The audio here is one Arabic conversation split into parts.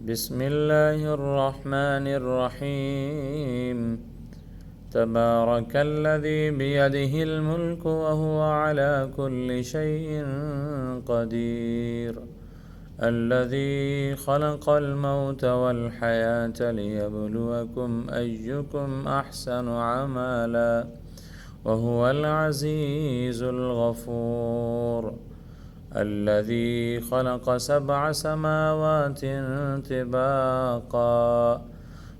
بسم الله الرحمن الرحيم. تبارك الذي بيده الملك وهو على كل شيء قدير، الذي خلق الموت والحياة ليبلوكم أيكم أحسن عملا، وهو العزيز الغفور. الذي خلق 7 سماوات طباقا،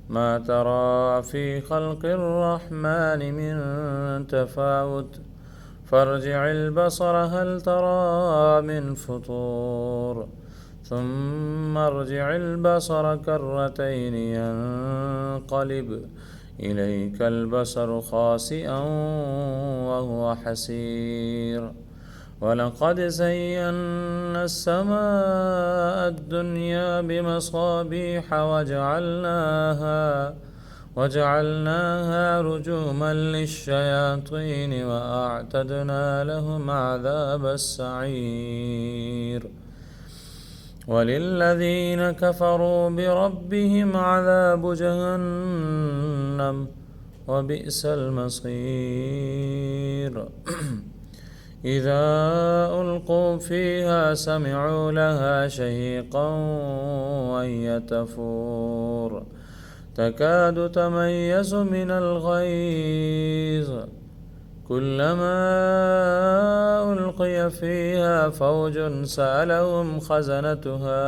ما ترى في خلق الرحمن من تفاوت، فارجع البصر هل ترى من فطور، ثم ارجع البصر كرتين ينقلب إليك البصر خاسئا وهو حسير. ولقد زينا السماء الدنيا بمصابيح وجعلناها رجوما للشياطين وأعتدنا لهم عذاب السعير. وللذين كفروا بربهم عذاب جهنم وبئس المصير. إذا ألقوا فيها سمعوا لها شهيقا وهي تفور، تكاد تميز من الغيظ، كلما ألقي فيها فوج سألهم خزنتها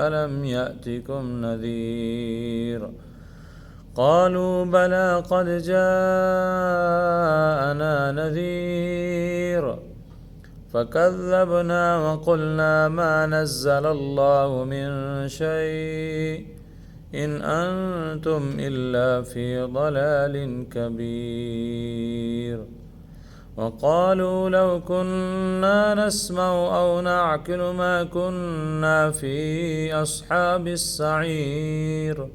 ألم يأتكم نذير، قالوا بلى قد جاءنا نذير، فكذبنا وقلنا ما نزل الله من شيء إن أنتم إلا في ضلال كبير. وقالوا لو كنا نسمع أو نعقل ما كنا في أصحاب السعير،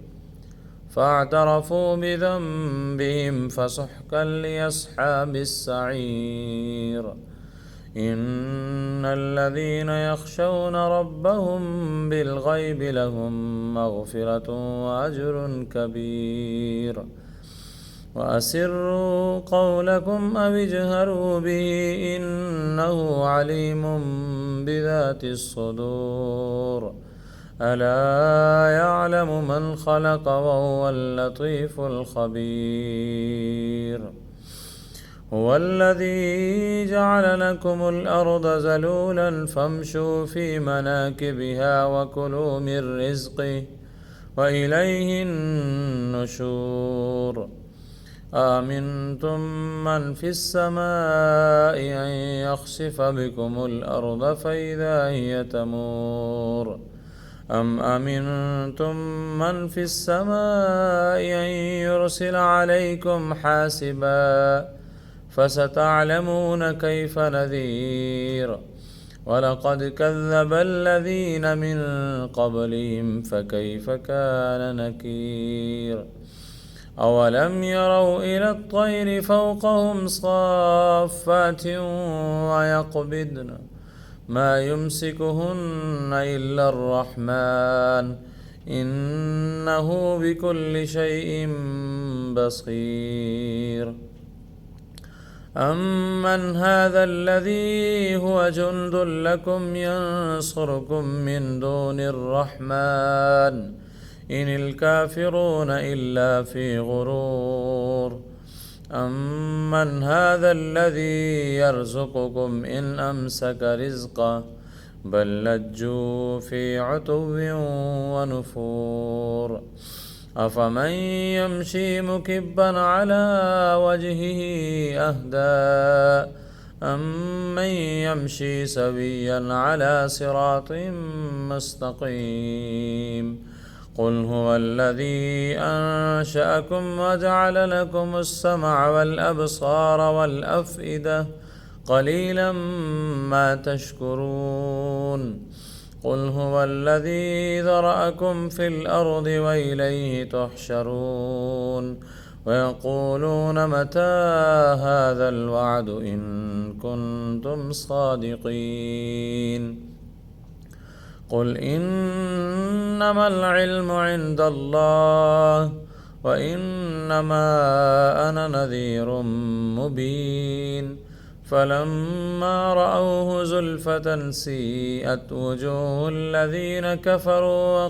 فاعترفوا بذنبهم فسحقا لأصحاب السعير. إن الذين يخشون ربهم بالغيب لهم مغفرة وأجر كبير. وأسروا قولكم أو اجهروا به إنه عليم بذات الصدور. ألا يعلم من خلق وهو اللطيف الخبير. هو الذي جعل لكم الأرض ذلولا فامشوا في مناكبها وكلوا من رزقه وإليه النشور. آمنتم من في السماء أن يخسف بكم الأرض فإذا هي تمور، أم أمنتم من في السماء أن يرسل عليكم حاسبا، فستعلمون كيف نذير. ولقد كذب الذين من قبلهم فكيف كان نكير. أولم يروا إلى الطير فوقهم صافات ويقبضن ما يمسكهن إلا الرحمن إنه بكل شيء بصير. أمن هذا الذي هو جند لكم ينصركم من دون الرحمن إن الكافرون إلا في غرور. أمن هذا الذي يرزقكم إن أمسك رزقه بل لجوا في عتو ونفور. أفمن يمشي مكبا على وجهه أهدى أمن يمشي سويا على صراط مستقيم. قل هو الذي أنشأكم وجعل لكم السمع والأبصار والأفئدة قليلا ما تشكرون. قل هو الذي ذرأكم في الأرض وإليه تحشرون. ويقولون متى هذا الوعد إن كنتم صادقين. قل إن إنما العلم عند الله وإنما أنا نذير مبين فلما رأوه زلفة سيئت وجوه الذين كفروا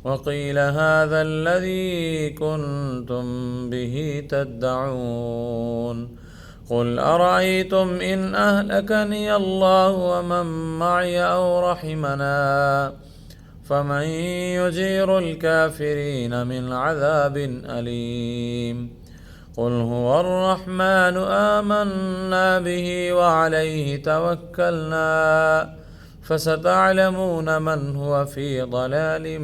وقيل هذا الذي كنتم به تدعون قل أرأيتم إن أهلكني الله ومن معي أو رحمنا فمن يجير الكافرين من عذاب أليم قل هو الرحمن آمنا به وعليه توكلنا فستعلمون من هو في ضلال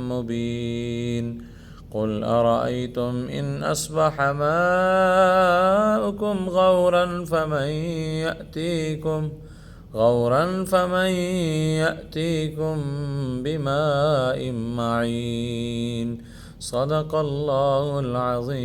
مبين قل أرأيتم إن أصبح ماؤكم غورا فمن يأتيكم بماء معين صدق الله العظيم.